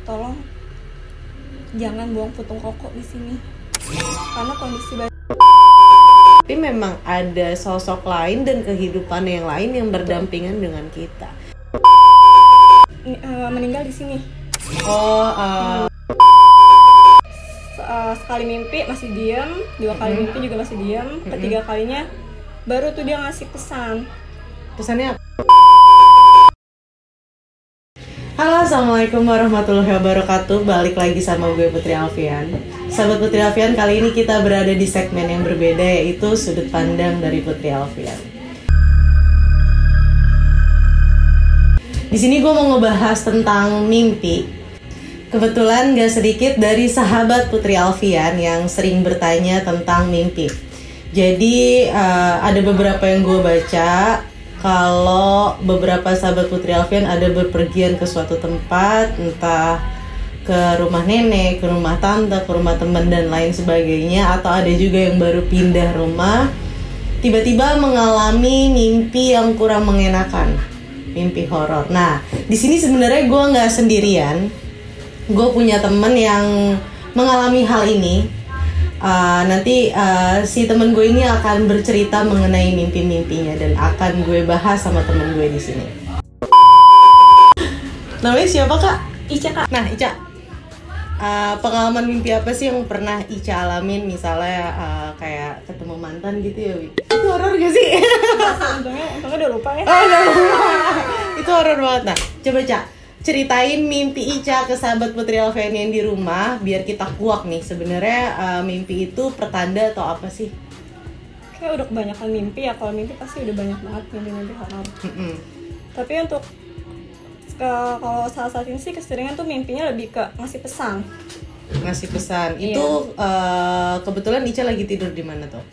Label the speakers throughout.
Speaker 1: tolong jangan buang putung rokok di sini karena kondisi
Speaker 2: tapi memang ada sosok lain dan kehidupan yang lain yang berdampingan dengan kita.
Speaker 1: Meninggal di sini. Sekali mimpi masih diam, dua kali mimpi juga masih diam, ketiga kalinya baru tuh dia ngasih pesan.
Speaker 2: Pesannya apa? Halo, assalamualaikum warahmatullahi wabarakatuh. Balik lagi sama gue Putri Alfian. Sahabat Putri Alfian, kali ini kita berada di segmen yang berbeda, yaitu sudut pandang dari Putri Alfian. Di sini gue mau ngebahas tentang mimpi. Kebetulan gak sedikit dari sahabat Putri Alfian yang sering bertanya tentang mimpi. Jadi ada beberapa yang gue baca. Kalau beberapa sahabat Putri Alfian ada berpergian ke suatu tempat, entah ke rumah nenek, ke rumah tante, ke rumah teman dan lain sebagainya, atau ada juga yang baru pindah rumah, tiba-tiba mengalami mimpi yang kurang mengenakan, mimpi horor. Nah, di sini sebenarnya gue nggak sendirian, gue punya temen yang mengalami hal ini. Nanti si temen gue ini akan bercerita mengenai mimpi-mimpinya dan akan gue bahas sama temen gue di sini. Namanya siapa, Kak?
Speaker 1: Ica, Kak.
Speaker 2: Nah, Ica, pengalaman mimpi apa sih yang pernah Ica alamin? Misalnya kayak ketemu mantan gitu ya, Wi? Itu horor gak sih?
Speaker 1: Untungnya udah lupa ya.
Speaker 2: Oh, udah lupa. Itu horor banget. Nah, coba Ica ceritain mimpi Ica ke sahabat Putri Alfian yang di rumah biar kita kuak nih. Sebenarnya mimpi itu pertanda atau apa sih?
Speaker 1: Kayak udah kebanyakan mimpi ya. Kalau mimpi pasti udah banyak banget mimpi-mimpi horor. Tapi untuk kalau saat ini sih keseringan tuh mimpinya lebih ke ngasih pesan.
Speaker 2: Ngasih pesan.
Speaker 1: Iya.
Speaker 2: Itu kebetulan Ica lagi tidur di mana tuh?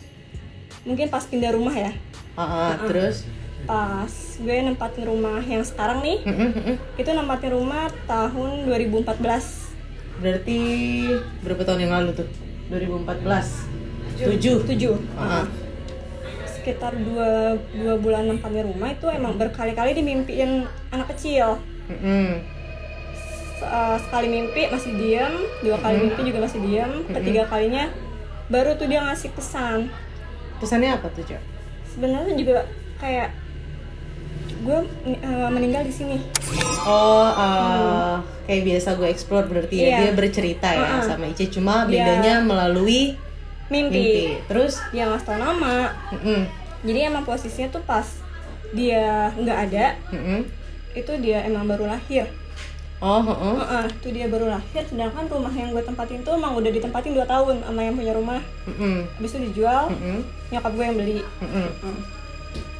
Speaker 1: Mungkin pas pindah rumah ya.
Speaker 2: Terus?
Speaker 1: Pas gue nempatin rumah yang sekarang nih, itu nempatin rumah tahun 2014.
Speaker 2: Berarti berapa tahun yang lalu tuh? 2014? 7?
Speaker 1: Sekitar 2 bulan nempatin rumah itu emang berkali-kali dimimpiin anak kecil. Sekali mimpi masih diam, dua kali mimpi juga masih diam, ketiga kalinya baru tuh dia ngasih pesan.
Speaker 2: Pesannya apa tuh, Cok?
Speaker 1: Sebenarnya juga kayak gue meninggal di sini.
Speaker 2: Kayak biasa gue explore berarti ya. Dia bercerita ya sama Ica, cuma bedanya melalui mimpi. Terus
Speaker 1: dia nggak tahu nama. Jadi emang posisinya tuh pas dia nggak ada. Itu dia emang baru lahir. Itu dia baru lahir. Sedangkan rumah yang gue tempatin tuh emang udah ditempatin 2 tahun sama yang punya rumah. Habis itu dijual. Nyokap gue yang beli.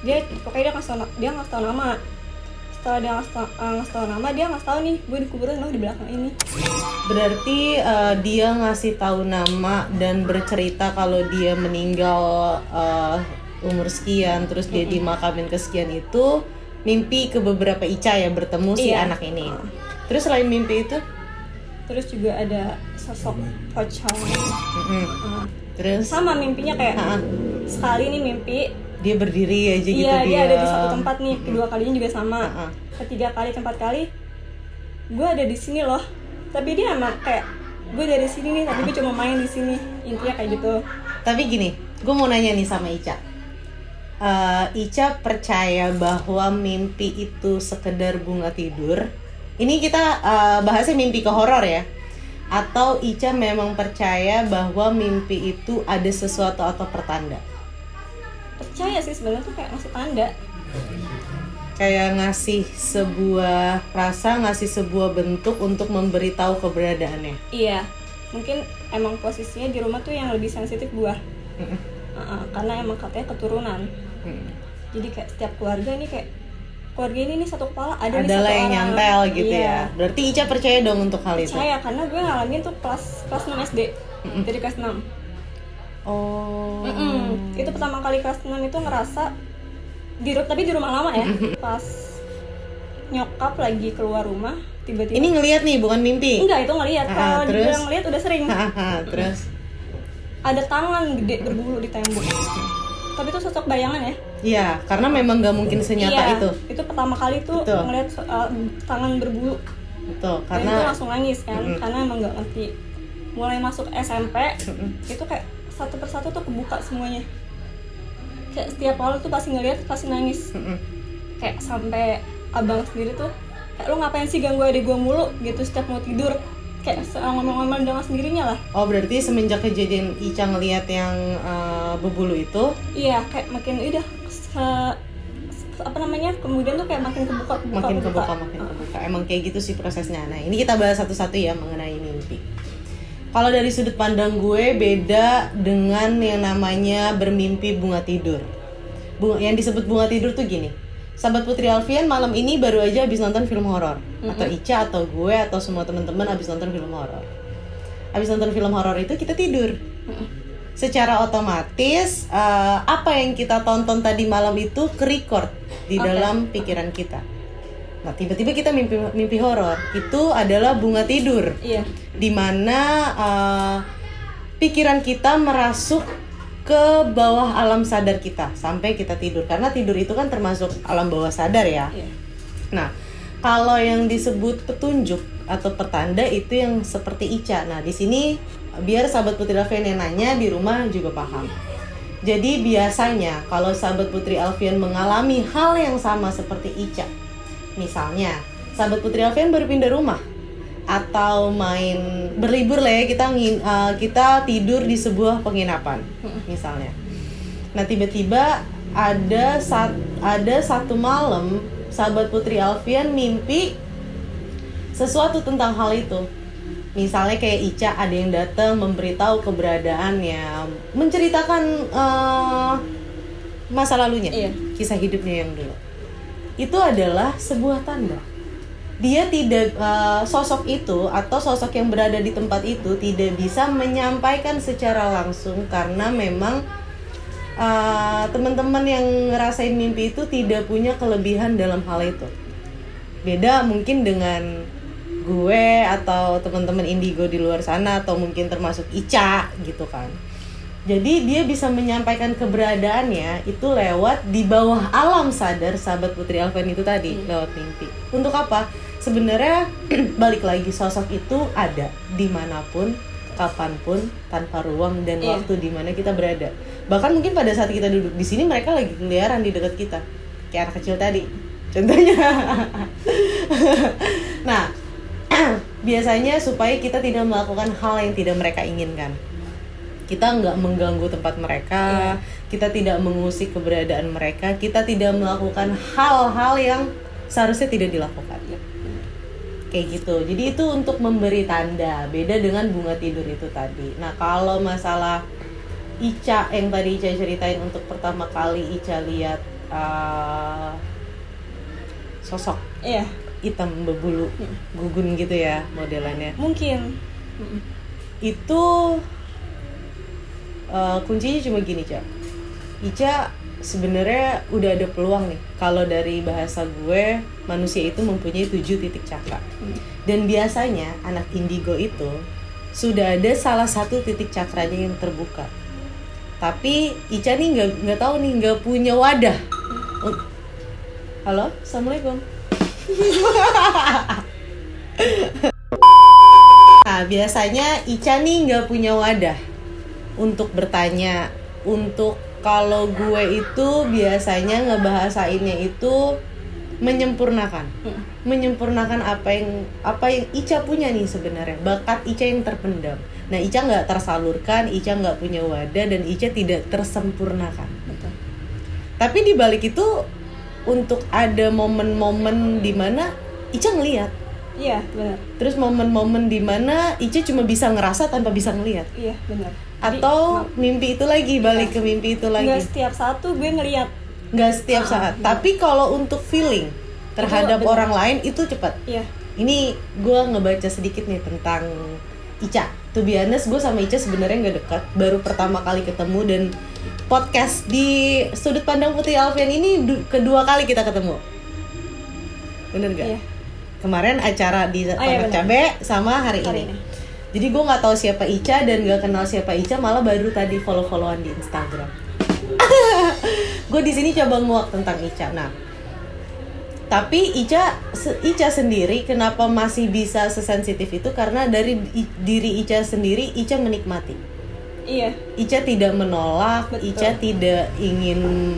Speaker 1: Dia pokoknya dia nggak tahu nama. Setelah dia nggak tahu nama, dia nggak tahu nih gue dikuburin di belakang ini.
Speaker 2: Berarti dia ngasih tahu nama dan bercerita kalau dia meninggal umur sekian, terus dia dimakamin kesekian, itu mimpi ke beberapa Ica ya bertemu si anak ini. Terus selain mimpi itu,
Speaker 1: terus juga ada sosok pocong.
Speaker 2: Terus
Speaker 1: sama mimpinya kayak sekali nih mimpi
Speaker 2: dia berdiri aja gitu.
Speaker 1: Iya, dia ada di satu tempat nih. Kedua kalinya juga sama. Ketiga kali, keempat kali gue ada di sini loh. Tapi dia sama kayak gue dari sini nih, tapi gue cuma main di sini. Intinya kayak gitu.
Speaker 2: Tapi gini, gue mau nanya nih sama Ica. Ica percaya bahwa mimpi itu sekedar bunga tidur? Ini kita bahasnya mimpi ke horor ya. Atau Ica memang percaya bahwa mimpi itu ada sesuatu atau pertanda?
Speaker 1: Percaya sih sebenarnya tuh kayak ngasih tanda.
Speaker 2: Kayak ngasih sebuah rasa, ngasih sebuah bentuk untuk memberitahu keberadaannya.
Speaker 1: Iya, mungkin emang posisinya di rumah tuh yang lebih sensitif gua. Karena emang katanya keturunan. Jadi kayak setiap keluarga ini kayak keluarga ini nih satu kepala ada nih satu
Speaker 2: yang
Speaker 1: orang.
Speaker 2: nyantel gitu ya. Berarti Ica percaya dong untuk hal itu?
Speaker 1: Percaya, karena gue ngalamin tuh kelas 6 SD. Dari kelas 6. Itu pertama kali kelas 6 itu ngerasa tapi di rumah lama ya. Pas nyokap lagi keluar rumah, tiba-tiba
Speaker 2: ini ngelihat nih, bukan mimpi?
Speaker 1: Enggak, itu ngelihat. Kalau dibilang ngelihat udah sering.
Speaker 2: Terus
Speaker 1: ada tangan gede berbulu di tembok. Tapi itu sosok bayangan ya.
Speaker 2: Iya, karena memang gak mungkin senyata itu.
Speaker 1: Itu pertama kali tuh ngelihat tangan berbulu.
Speaker 2: Betul,
Speaker 1: Dan
Speaker 2: karena
Speaker 1: itu langsung nangis kan, karena emang nggak ngerti. Mulai masuk SMP, itu kayak satu persatu tuh kebuka semuanya. Kayak setiap awal tuh pasti ngeliat, pasti nangis. Kayak sampai abang sendiri tuh, kayak lu ngapain sih ganggu adik gue mulu gitu setiap mau tidur. Kayak ngomong-ngomong dengan sendirinya lah.
Speaker 2: Oh, berarti semenjak kejadian Ica ngeliat yang berbulu itu?
Speaker 1: Iya, kayak makin udah kemudian tuh kayak makin kebuka.
Speaker 2: Emang kayak gitu sih prosesnya. Nah, ini kita bahas satu-satu ya mengenai mimpi. Kalau dari sudut pandang gue, beda dengan yang namanya bermimpi bunga tidur. Yang disebut bunga tidur tuh gini, Sahabat Putri Alfian malam ini baru aja habis nonton film horor. Atau Ica, atau gue, atau semua teman-teman habis nonton film horor. Habis nonton film horor itu kita tidur. Secara otomatis apa yang kita tonton tadi malam itu ke-record di dalam pikiran kita. Nah, tiba-tiba kita mimpi horor. Itu adalah bunga tidur.
Speaker 1: Iya.
Speaker 2: Dimana pikiran kita merasuk ke bawah alam sadar kita sampai kita tidur. Karena tidur itu kan termasuk alam bawah sadar ya.
Speaker 1: Iya.
Speaker 2: Nah, kalau yang disebut petunjuk atau pertanda itu yang seperti Ica. Nah, di sini biar sahabat Putri Alfian yang nanya di rumah juga paham. Jadi biasanya kalau sahabat Putri Alfian mengalami hal yang sama seperti Ica, misalnya sahabat Putri Alfian baru pindah rumah atau main berlibur lah ya, kita tidur di sebuah penginapan misalnya. Nah, tiba-tiba ada satu malam sahabat Putri Alfian mimpi sesuatu tentang hal itu. Misalnya kayak Ica, ada yang datang memberitahu keberadaannya, menceritakan masa lalunya, kisah hidupnya yang dulu. Itu adalah sebuah tanda. Dia tidak, sosok itu atau sosok yang berada di tempat itu tidak bisa menyampaikan secara langsung karena memang teman-teman yang ngerasain mimpi itu tidak punya kelebihan dalam hal itu. Beda mungkin dengan gue atau teman-teman indigo di luar sana, atau mungkin termasuk Ica gitu kan. Jadi dia bisa menyampaikan keberadaannya itu lewat di bawah alam sadar sahabat Putri Alfian itu tadi, lewat mimpi. Untuk apa? Sebenarnya balik lagi, sosok itu ada dimanapun, kapanpun, tanpa ruang dan waktu di mana kita berada. Bahkan mungkin pada saat kita duduk di sini mereka lagi keliaran di dekat kita, kayak anak kecil tadi, contohnya. Nah, biasanya supaya kita tidak melakukan hal yang tidak mereka inginkan. Kita nggak mengganggu tempat mereka, kita tidak mengusik keberadaan mereka, kita tidak melakukan hal-hal yang seharusnya tidak dilakukan. Kayak gitu. Jadi itu untuk memberi tanda. Beda dengan bunga tidur itu tadi. Nah, kalau masalah Ica yang tadi Ica ceritain, untuk pertama kali Ica lihat sosok hitam berbulu gugun gitu ya modelannya.
Speaker 1: Mungkin
Speaker 2: itu kuncinya cuma gini, Ca. Ica sebenarnya udah ada peluang nih. Kalau dari bahasa gue, manusia itu mempunyai 7 titik cakra. Dan biasanya anak indigo itu sudah ada salah satu titik cakranya yang terbuka. Tapi Ica nih nggak tahu nih, nggak punya wadah. Halo, assalamualaikum. Nah, biasanya Ica nih nggak punya wadah untuk bertanya. Untuk kalau gue itu biasanya ngebahasainnya itu menyempurnakan, menyempurnakan apa yang Ica punya nih sebenarnya, bakat Ica yang terpendam. Nah, Ica nggak tersalurkan, Ica nggak punya wadah, dan Ica tidak tersempurnakan.
Speaker 1: Betul.
Speaker 2: Tapi di balik itu untuk ada momen-momen di mana Ica ngelihat.
Speaker 1: Iya, benar.
Speaker 2: Terus momen-momen di mana Ica cuma bisa ngerasa tanpa bisa ngelihat.
Speaker 1: Iya, benar.
Speaker 2: Atau mimpi itu lagi, balik ke mimpi itu lagi.
Speaker 1: Nggak setiap saat tuh gue ngelihat.
Speaker 2: Nggak setiap saat. Tapi kalau untuk feeling terhadap orang lain itu cepat.
Speaker 1: Iya.
Speaker 2: Ini gue ngebaca sedikit nih tentang Ica. To be honest, gue sama Ica sebenarnya nggak dekat. Baru pertama kali ketemu, dan podcast di Sudut Pandang Putri Alfian ini kedua kali kita ketemu. Bener gak?
Speaker 1: Iya.
Speaker 2: Kemarin acara di Pondok Cabe sama hari ini. Jadi gue nggak tahu siapa Ica dan nggak kenal siapa Ica, malah baru tadi follow-followan di Instagram. Gue di sini coba nguak tentang Ica. Nah, Tapi Ica sendiri kenapa masih bisa sesensitif itu, karena dari diri Ica sendiri, Ica menikmati.
Speaker 1: Iya.
Speaker 2: Ica tidak menolak. Betul. Ica tidak ingin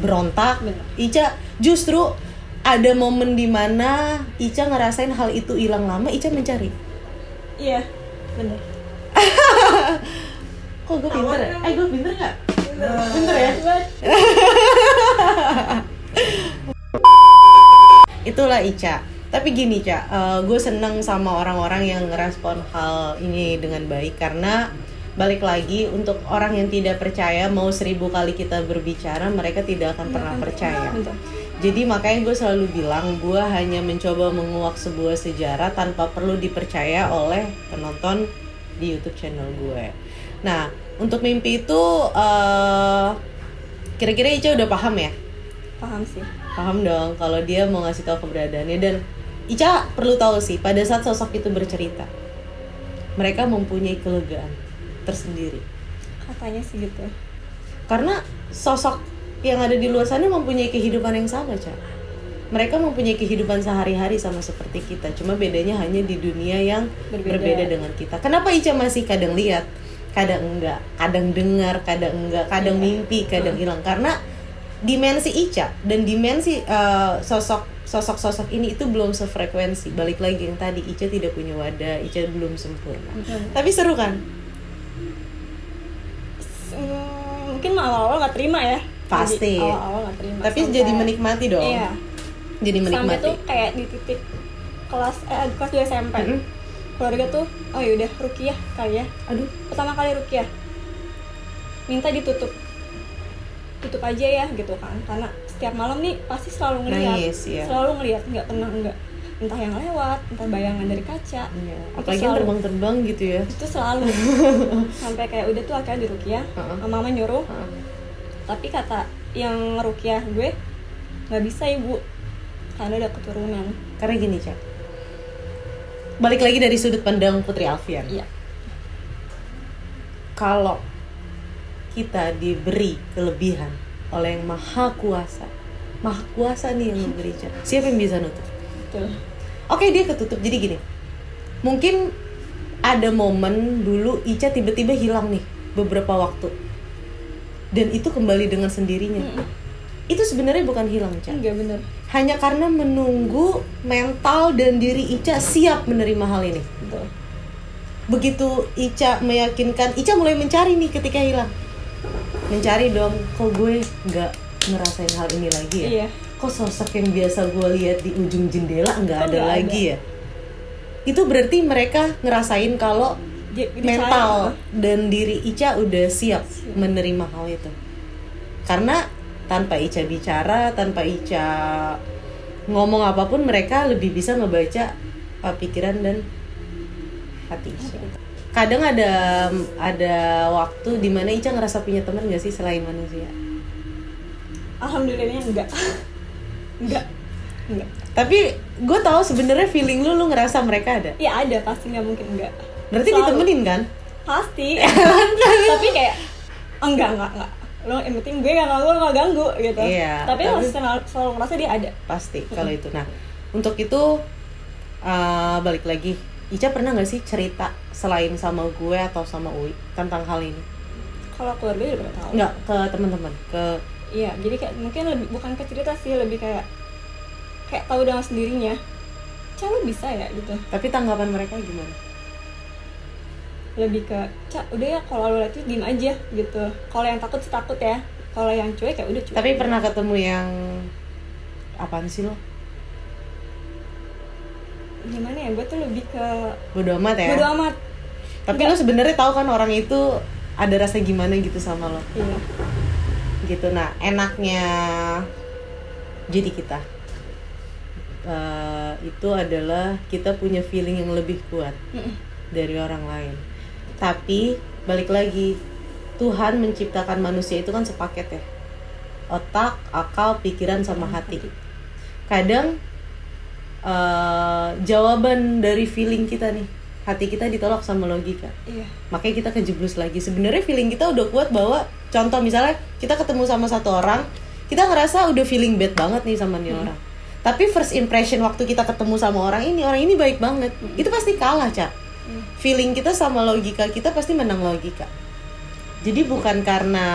Speaker 2: berontak. Betul. Ica justru ada momen dimana Ica ngerasain hal itu hilang lama, Ica mencari.
Speaker 1: Iya, benar.
Speaker 2: Kok gue pinter ya? Gue pinter nggak? Pinter ya? Itulah Ica. Tapi gini Ca, gue seneng sama orang-orang yang ngerespon hal ini dengan baik, karena balik lagi, untuk orang yang tidak percaya, mau 1000 kali kita berbicara, mereka tidak akan pernah percaya. Jadi makanya gue selalu bilang, gue hanya mencoba menguak sebuah sejarah tanpa perlu dipercaya oleh penonton di YouTube channel gue. Nah, untuk mimpi itu kira-kira Ica udah paham ya?
Speaker 1: Paham sih. Paham
Speaker 2: dong kalau dia mau ngasih tahu keberadaannya. Dan Ica perlu tahu sih, pada saat sosok itu bercerita, mereka mempunyai kelegaan tersendiri.
Speaker 1: Katanya sih gitu.
Speaker 2: Karena sosok yang ada di luar sana mempunyai kehidupan yang sama, Ca. Mereka mempunyai kehidupan sehari-hari sama seperti kita, cuma bedanya hanya di dunia yang berbeda dengan kita. Kenapa Ica masih kadang lihat, kadang enggak, kadang dengar, kadang enggak, kadang mimpi, kadang hilang? Karena dimensi Ica dan dimensi sosok-sosok ini itu belum sefrekuensi. Balik lagi yang tadi, Ica tidak punya wadah, Ica belum sempurna. Tapi seru kan?
Speaker 1: Mungkin awal-awal nggak terima ya.
Speaker 2: Pasti.
Speaker 1: Awal-awal nggak terima.
Speaker 2: Tapi jadi menikmati dong.
Speaker 1: Iya.
Speaker 2: Jadi menikmati.
Speaker 1: Sampai tuh kayak di titik kelas 2 SMP. Keluarga tuh, oh yaudah ruqyah kali ya. Aduh, pertama kali ruqyah. Minta ditutup aja ya gitu kan, karena setiap malam nih pasti selalu ngelihat. Ya. Selalu ngelihat, nggak pernah enggak, entah yang lewat, entah bayangan dari kaca.
Speaker 2: Iya. Apalagi yang terbang-terbang gitu ya.
Speaker 1: Itu selalu. Sampai kayak udah tuh akhirnya diruqyah, mama nyuruh. Tapi kata yang ngeruqyah gue, nggak bisa ibu, karena udah keturunan.
Speaker 2: Karena gini Cak, balik lagi dari sudut pandang Putri Alfian.
Speaker 1: Iya.
Speaker 2: Kalau kita diberi kelebihan oleh yang maha kuasa nih yang memberi, Cak, siapa yang bisa nutup?
Speaker 1: Betul.
Speaker 2: Oke, dia ketutup. Jadi gini, mungkin ada momen dulu Ica tiba-tiba hilang nih beberapa waktu, dan itu kembali dengan sendirinya. Itu sebenarnya bukan hilang, Cak.
Speaker 1: Enggak, bener.
Speaker 2: Hanya karena menunggu mental dan diri Ica siap menerima hal ini.
Speaker 1: Betul.
Speaker 2: Begitu Ica meyakinkan, Ica mulai mencari nih ketika hilang. Mencari dong, kok gue nggak ngerasain hal ini lagi ya?
Speaker 1: Iya.
Speaker 2: Kok sosok yang biasa gue lihat di ujung jendela nggak ada lagi ya? Itu berarti mereka ngerasain kalau mental dan diri Ica udah siap menerima hal itu. Karena tanpa Ica bicara, tanpa Ica ngomong apapun, mereka lebih bisa ngebaca pikiran dan hati Ica. Kadang ada waktu dimana Ica ngerasa punya teman nggak sih selain manusia?
Speaker 1: Alhamdulillahnya enggak. Enggak.
Speaker 2: Tapi gue tahu sebenarnya feeling lu ngerasa mereka ada.
Speaker 1: Iya ada, pasti, nggak mungkin enggak.
Speaker 2: Berarti selalu ditemenin kan?
Speaker 1: Pasti. Tapi kayak enggak. Lo yang penting gue nggak ganggu gitu.
Speaker 2: Iya,
Speaker 1: tapi selalu ngerasa dia ada.
Speaker 2: Pasti kalau itu. Nah, untuk itu balik lagi, Ica pernah nggak sih cerita selain sama gue atau sama Uwi tentang hal ini?
Speaker 1: Kalau keluarga udah pernah tahu.
Speaker 2: Nggak, ke teman-teman, ke.
Speaker 1: Iya, jadi kayak mungkin lebih bukan ke cerita sih, lebih kayak tahu dengan sendirinya. Cak, lu bisa ya gitu.
Speaker 2: Tapi tanggapan mereka gimana?
Speaker 1: Lebih ke, Cak, udah ya kalau lu lihat itu diem aja gitu. Kalau yang takut sih takut ya. Kalau yang cuek ya udah cuek.
Speaker 2: Tapi pernah ketemu yang apaan sih lo?
Speaker 1: Gimana ya, gue tuh lebih ke
Speaker 2: bodo amat ya.
Speaker 1: Bodo amat.
Speaker 2: Tapi lo sebenarnya tahu kan orang itu ada rasa gimana gitu sama lo.
Speaker 1: Iya.
Speaker 2: Gitu. Nah, enaknya jadi kita itu adalah kita punya feeling yang lebih kuat dari orang lain. Tapi balik lagi, Tuhan menciptakan manusia itu kan sepaket ya, otak, akal, pikiran sama hati. Kadang jawaban dari feeling kita nih, hati kita ditolak sama logika.
Speaker 1: Iya.
Speaker 2: Makanya kita kejeblus lagi. Sebenarnya feeling kita udah kuat bahwa, contoh misalnya kita ketemu sama satu orang, kita ngerasa udah feeling bad banget nih sama nih orang. Tapi first impression waktu kita ketemu sama orang ini baik banget, itu pasti kalah, Ca. Feeling kita sama logika kita pasti menang logika. Jadi bukan karena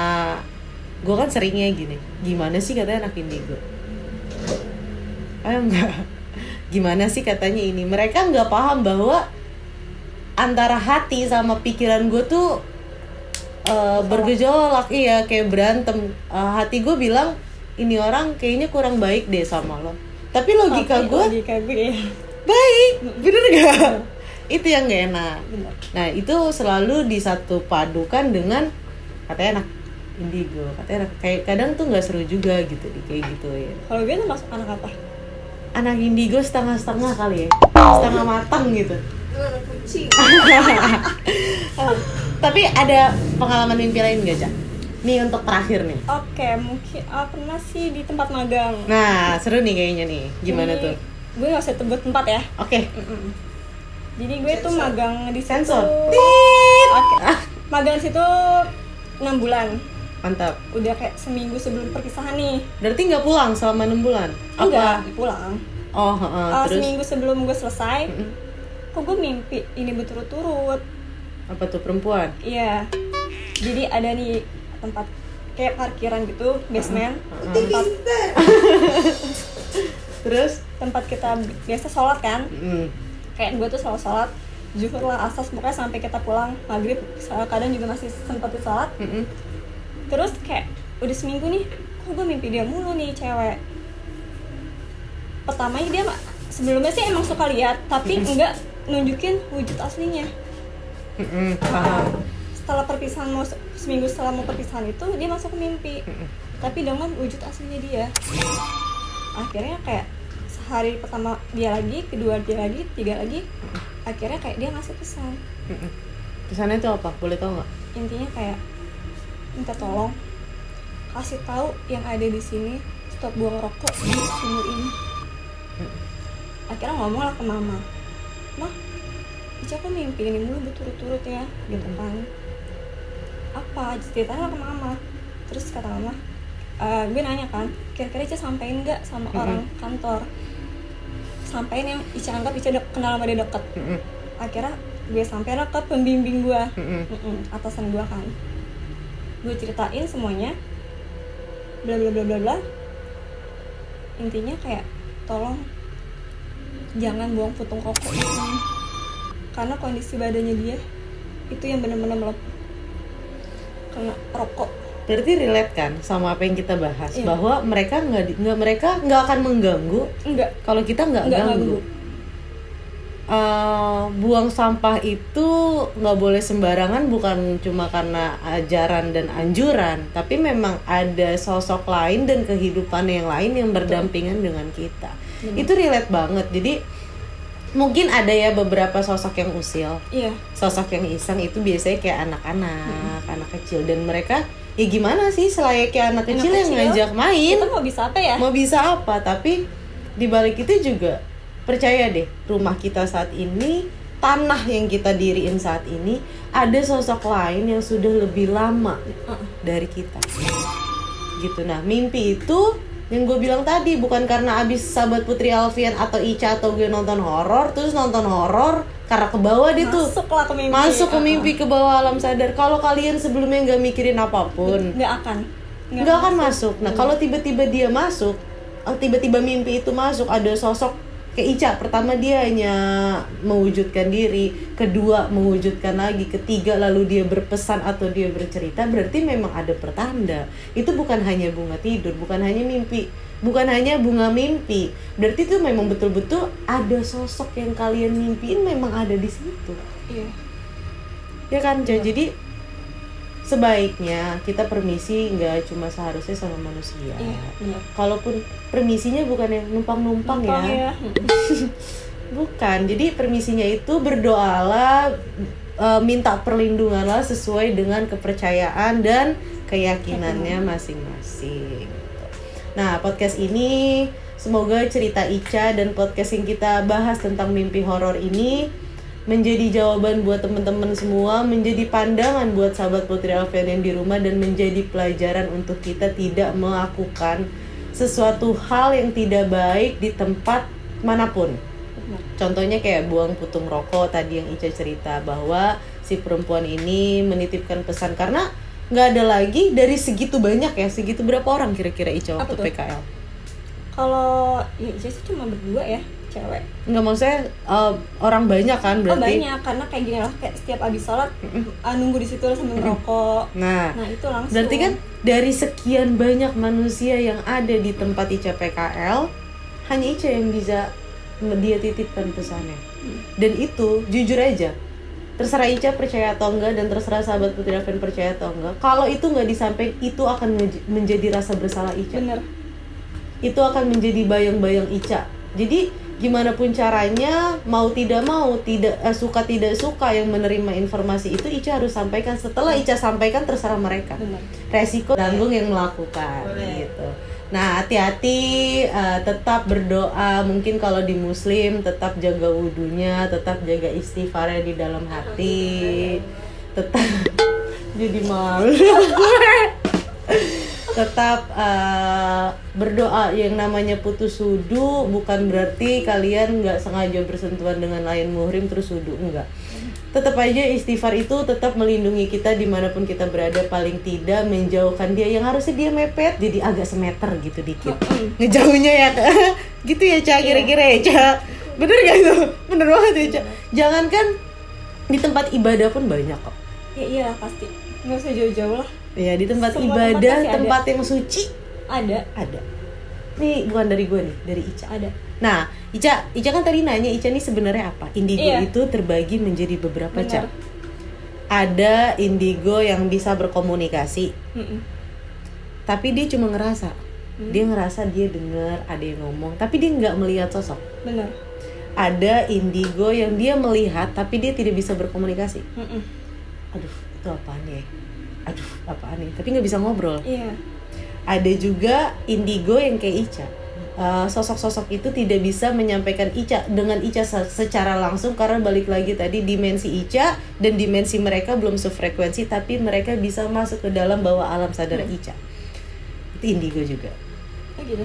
Speaker 2: gue kan seringnya gini, gimana sih katanya anak indigo, enggak, gimana sih katanya ini. Mereka nggak paham bahwa antara hati sama pikiran gue tuh bergejolak, iya, kayak berantem. Hati gue bilang ini orang kayaknya kurang baik deh sama lo, tapi logika gue baik, bener gak? Itu yang gak enak. Bener. Nah itu selalu disatu padukan dengan katanya anak indigo, katanya kayak kadang tuh nggak seru juga gitu kayak gitu ya.
Speaker 1: Kalau gue tuh masuk anak apa?
Speaker 2: Anak indigo setengah-setengah kali ya, setengah matang gitu.
Speaker 1: Kucing.
Speaker 2: Tapi ada pengalaman mimpi lain nggak, Cak? Nih untuk terakhir nih.
Speaker 1: Oke, mungkin pernah sih di tempat magang.
Speaker 2: Nah, seru nih kayaknya nih. Gimana
Speaker 1: jadi,
Speaker 2: tuh?
Speaker 1: Gue nggak usah sebut tempat ya.
Speaker 2: Oke.
Speaker 1: Jadi gue tuh magang di
Speaker 2: sensor.
Speaker 1: Magang situ 6 bulan.
Speaker 2: Mantap.
Speaker 1: Udah kayak seminggu sebelum perpisahan nih.
Speaker 2: Berarti nggak pulang selama 6 bulan?
Speaker 1: Enggak, pulang.
Speaker 2: Oh, terus?
Speaker 1: Seminggu sebelum gue selesai, kok gue mimpi ini berturut-turut.
Speaker 2: Apa tuh, perempuan?
Speaker 1: Iya. Jadi ada nih tempat kayak parkiran gitu, basement. Tempat.
Speaker 2: Terus?
Speaker 1: Tempat kita biasa sholat kan. Kayak gue tuh selalu sholat zuhur lah, asas, pokoknya sampai kita pulang maghrib, kadang juga masih sempat sholat. Terus kayak udah seminggu nih, kok gue mimpi dia mulu nih cewek. Pertamanya dia sebelumnya sih emang suka lihat, tapi enggak nunjukin wujud aslinya. Setelah perpisahan, seminggu setelah mau perpisahan itu dia masuk ke mimpi, tapi dengan wujud aslinya dia. Akhirnya kayak sehari pertama dia lagi, kedua dia lagi, tiga lagi, akhirnya kayak dia ngasih pesan.
Speaker 2: Pesannya itu apa? Boleh tau nggak?
Speaker 1: Intinya kayak minta tolong kasih tahu yang ada di sini stop buang rokok di sumur ini. Akhirnya ngomong lah ke mama, "Mah, Ica kok mimpi ini mulu berturut-turut ya?" gitu kan. Apa? Ceritanya ke mama. Terus kata mama, gue nanya kan, kira-kira Ica sampein nggak sama orang kantor? Sampein yang Ica anggap Ica kenal sama dia deket. Akhirnya gue sampein lah ke pembimbing gue, atasan gue kan. Gue ceritain semuanya, bla bla bla bla bla. Intinya kayak tolong jangan buang putung rokok di sini, karena kondisi badannya dia itu yang benar-benar melepuh kena rokok.
Speaker 2: Berarti relate kan sama apa yang kita bahas, bahwa mereka nggak akan mengganggu kalau kita nggak ganggu. Buang sampah itu nggak boleh sembarangan, bukan cuma karena ajaran dan anjuran, tapi memang ada sosok lain dan kehidupan yang lain yang berdampingan dengan kita. Itu relate banget. Jadi mungkin ada ya beberapa sosok yang usil, sosok yang iseng, itu biasanya kayak anak-anak, anak kecil, dan mereka ya gimana sih selayaknya anak kecil yang ngajak main.
Speaker 1: Kita mau bisa apa ya?
Speaker 2: Mau bisa apa, tapi dibalik itu juga percaya deh, rumah kita saat ini, tanah yang kita diriin saat ini, ada sosok lain yang sudah lebih lama dari kita. Gitu. Nah, mimpi itu yang gue bilang tadi, bukan karena abis Sahabat Putri Alfian atau Ica atau gue nonton horor, terus nonton horor karena ke bawah dia tuh masuk ke mimpi, ke bawah alam sadar. Kalau kalian sebelumnya nggak mikirin apapun, nggak akan masuk. Nah, kalau tiba-tiba dia masuk, tiba-tiba mimpi itu masuk, ada sosok kayak Ica, pertama dia hanya mewujudkan diri, kedua mewujudkan lagi, ketiga lalu dia berpesan atau dia bercerita, berarti memang ada pertanda. Itu bukan hanya bunga tidur, bukan hanya mimpi, bukan hanya bunga mimpi. Berarti itu memang betul-betul ada sosok yang kalian mimpiin memang ada di situ.
Speaker 1: Iya.
Speaker 2: Ya kan, jadi sebaiknya kita permisi nggak cuma seharusnya sama manusia.
Speaker 1: Iya.
Speaker 2: Kalaupun permisinya bukan yang numpang ya. Bukan. Jadi permisinya itu berdoalah, minta perlindunganlah sesuai dengan kepercayaan dan keyakinannya masing-masing. Nah, podcast ini semoga cerita Ica dan podcast yang kita bahas tentang mimpi horor ini menjadi jawaban buat teman-teman semua, menjadi pandangan buat Sahabat Putri Alfian yang di rumah, dan menjadi pelajaran untuk kita tidak melakukan sesuatu hal yang tidak baik di tempat manapun. Contohnya kayak buang putung rokok tadi yang Ica cerita, bahwa si perempuan ini menitipkan pesan karena nggak ada lagi dari segitu banyak ya, segitu berapa orang kira-kira Ica waktu PKL?
Speaker 1: Kalau ya Ica sih cuma berdua ya, cewek.
Speaker 2: Nggak, maksudnya orang banyak kan berarti?
Speaker 1: Oh banyak, karena kayak gini lah, kayak setiap abis sholat nunggu di situ sambil ngerokok.
Speaker 2: Nah
Speaker 1: itu langsung.
Speaker 2: Berarti kan dari sekian banyak manusia yang ada di tempat Ica PKL, hanya Ica yang bisa dia titipkan pesannya. Dan itu jujur aja, terserah Ica percaya atau enggak, dan terserah sahabat Putri Alfian percaya atau enggak, kalau itu nggak disampaikan, itu akan menjadi rasa bersalah Ica.
Speaker 1: Bener.
Speaker 2: Itu akan menjadi bayang-bayang Ica. Jadi gimana pun caranya, mau tidak mau, suka tidak suka yang menerima informasi itu, Ica harus sampaikan. Setelah Ica sampaikan, terserah mereka.
Speaker 1: Bener.
Speaker 2: Resiko tanggung yang melakukan. Gitu. Nah, hati-hati, tetap berdoa. Mungkin kalau di Muslim tetap jaga wudunya, tetap jaga istighfarnya di dalam hati, tetap jadi malu. Tetap berdoa. Yang namanya putus wudu bukan berarti kalian nggak sengaja bersentuhan dengan lain muhrim terus wudu, enggak. Tetap aja istighfar itu tetap melindungi kita dimanapun kita berada, paling tidak menjauhkan dia yang harusnya dia mepet jadi agak semeter gitu dikit, ngejauhnya ya. Gitu ya Ca, kira-kira ya Ca, bener gak itu? Bener banget ya Ca. Jangankan di tempat ibadah pun banyak kok.
Speaker 1: Ya iyalah pasti, nggak usah jauh-jauh lah.
Speaker 2: Ya di tempat
Speaker 1: Semua
Speaker 2: ibadah,
Speaker 1: tempat
Speaker 2: yang suci
Speaker 1: ada.
Speaker 2: Nih bukan dari gue nih, dari Ica
Speaker 1: Ada.
Speaker 2: Nah Ica kan tadi nanya, Ica nih sebenarnya apa? Indigo itu terbagi menjadi beberapa, Ca. Ada indigo yang bisa berkomunikasi, tapi dia cuma ngerasa. Dia ngerasa, dia dengar ada yang ngomong, tapi dia nggak melihat sosok.
Speaker 1: Benar.
Speaker 2: Ada indigo yang dia melihat tapi dia tidak bisa berkomunikasi. Aduh, itu apaan ya? Aduh, apaan nih? Tapi nggak bisa ngobrol.
Speaker 1: Iya.
Speaker 2: Ada juga indigo yang kayak Ica. Sosok-sosok itu tidak bisa menyampaikan dengan Ica secara langsung, karena balik lagi tadi dimensi Ica dan dimensi mereka belum sefrekuensi, tapi mereka bisa masuk ke dalam bawah alam sadar Ica. Itu indigo juga.
Speaker 1: Oh gitu.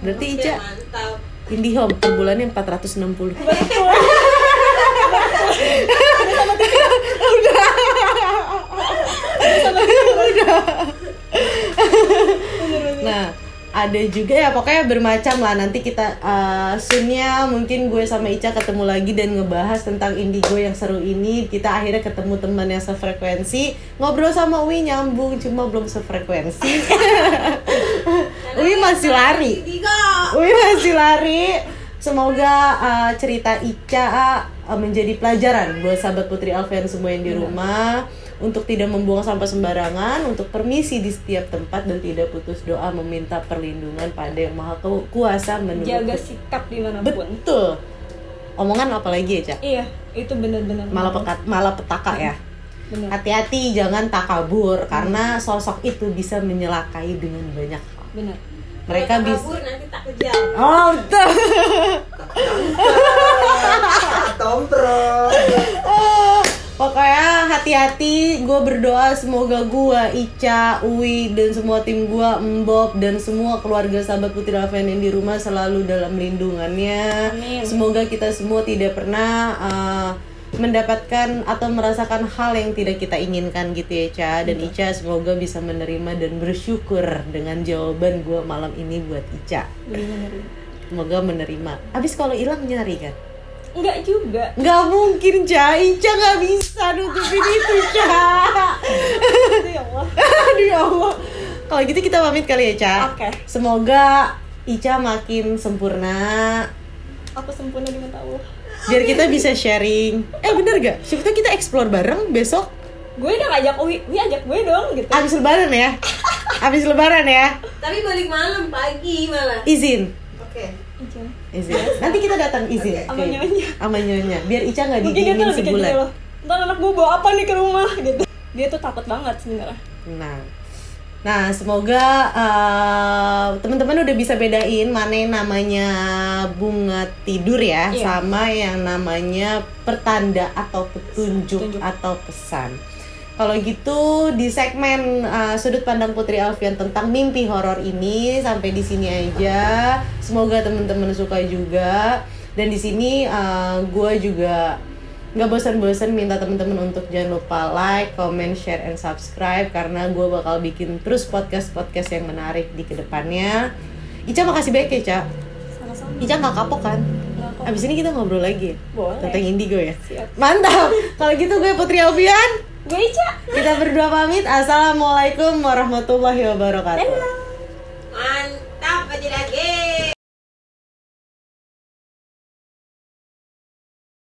Speaker 2: Berarti Ica Indihome per bulannya 460.
Speaker 1: Betul.
Speaker 2: Udah. Nah, ada juga ya, pokoknya bermacam lah. Nanti kita soonnya mungkin gue sama Ica ketemu lagi dan ngebahas tentang indigo yang seru ini. Kita akhirnya ketemu teman yang sefrekuensi, ngobrol sama Uwi nyambung, cuma belum sefrekuensi. Uwi masih lari. Semoga cerita Ica menjadi pelajaran buat sahabat Putri Alfian semua yang di rumah, untuk tidak membuang sampah sembarangan, untuk permisi di setiap tempat, dan tidak putus doa meminta perlindungan pada yang maha kuasa menurut.
Speaker 1: Jaga sikap dimanapun.
Speaker 2: Betul. Omongan apa lagi ya, Ca?
Speaker 1: Iya, itu benar-benar
Speaker 2: malapetaka ya.
Speaker 1: Benar.
Speaker 2: Hati-hati, jangan takabur, karena sosok itu bisa menyelakai dengan banyak hal.
Speaker 1: Benar.
Speaker 2: Mereka bisa
Speaker 3: kabur nanti tak kejar.
Speaker 2: Oh, betul.
Speaker 3: Tomprong.
Speaker 2: Pokoknya hati-hati, gue berdoa semoga gue, Ica, Uwi, dan semua tim gue, Mbob, dan semua keluarga sahabat Putri Alfian yang di rumah selalu dalam lindungannya.
Speaker 1: Amin.
Speaker 2: Semoga kita semua tidak pernah mendapatkan atau merasakan hal yang tidak kita inginkan gitu ya, Ca. Dan Ica semoga bisa menerima dan bersyukur dengan jawaban gue malam ini buat Ica. Semoga menerima. Abis kalau hilang nyari kan?
Speaker 1: Enggak juga.
Speaker 2: Nggak mungkin, Ca. Ica nggak bisa nutupin itu, Ca.
Speaker 1: Aduh ya Allah.
Speaker 2: Aduh ya Allah. Kalau gitu kita pamit kali ya, Ca.
Speaker 1: Oke.
Speaker 2: Semoga Ica makin sempurna.
Speaker 1: Aku sempurna di mata Allah.
Speaker 2: Biar kita bisa sharing. Bener gak? Siapa tahu kita explore bareng besok.
Speaker 1: Gue udah ngajak Uwi ajak gue dong gitu.
Speaker 2: Abis lebaran ya. Abis lebaran ya.
Speaker 3: Tapi balik malam, pagi malah.
Speaker 2: Izin.
Speaker 3: Oke.
Speaker 2: Izin. Nanti kita datang izin.
Speaker 1: Sama nyonya.
Speaker 2: Sama nyonya. Biar Ica nggak
Speaker 1: Mungkin dia tuh
Speaker 2: didiemin
Speaker 1: lebih kayak
Speaker 2: sebulan.
Speaker 1: gitu loh. Ntar anak gue bawa apa nih ke rumah gitu. Dia tuh takut banget sebenarnya.
Speaker 2: Nah, semoga teman-teman udah bisa bedain mana yang namanya bunga tidur ya, sama yang namanya pertanda atau petunjuk atau pesan. Kalau gitu di segmen sudut pandang Putri Alfian tentang mimpi horor ini sampai di sini aja. Semoga teman-teman suka juga. Dan di sini gue juga nggak bosan-bosan minta teman-teman untuk jangan lupa like, comment, share, and subscribe karena gue bakal bikin terus podcast yang menarik di kedepannya. Ica makasih banyak ya, Ca.
Speaker 1: Sama-sama.
Speaker 2: Ica nggak kapok kan?
Speaker 1: Nggak kapok.
Speaker 2: Abis ini kita ngobrol lagi
Speaker 1: Boleh.
Speaker 2: tentang indigo ya.
Speaker 1: Siap.
Speaker 2: Mantap. Kalau gitu gue Putri Alfian.
Speaker 1: Gue Ica.
Speaker 2: Kita berdua pamit. Assalamualaikum warahmatullahi wabarakatuh.
Speaker 1: Dadah.
Speaker 3: Mantap aja